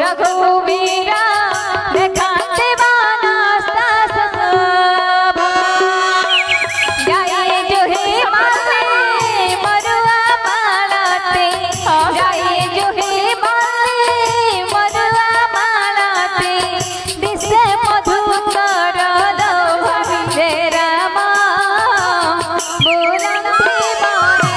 रघुवीरा देखाते वानस्ता सभा जाए जो हे माते मरुआ मालाते जाए जो हे माते मरुआ मालाते दिसे मधुकर लोभा हे रामा बोलते बाणे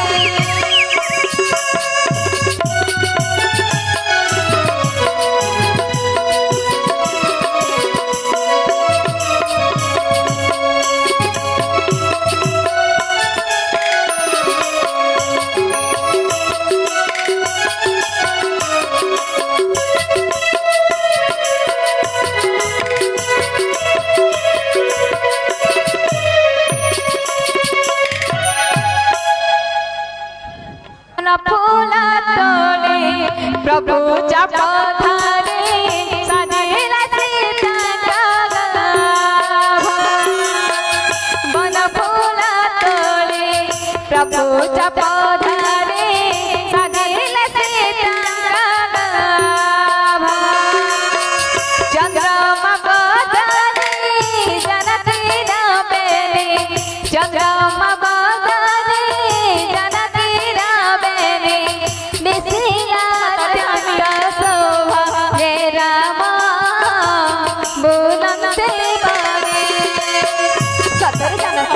फूला तोले प्रभु चपधारे सनेला सीता बन फूला तोले प्रभु चपधारे सनेला सीता चंद्रमा बदने जनती रामेने चंद्रमा बदने जनती रामेने निशिया चंद्र शोभा हे रामा बोलते बाणे सतर जनक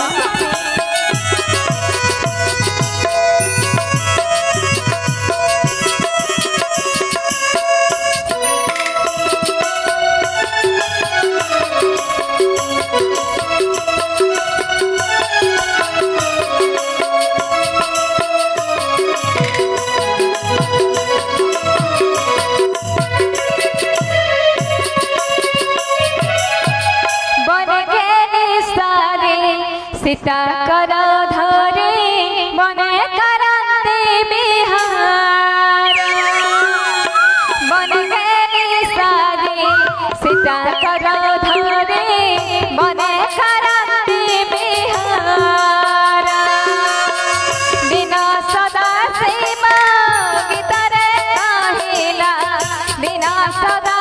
सीता कर धरे मने करते बिहार मन गए सारे सीता कर धरे मने करते बिहार दिन सदा सीमा गीतरे काहिला दिन सदा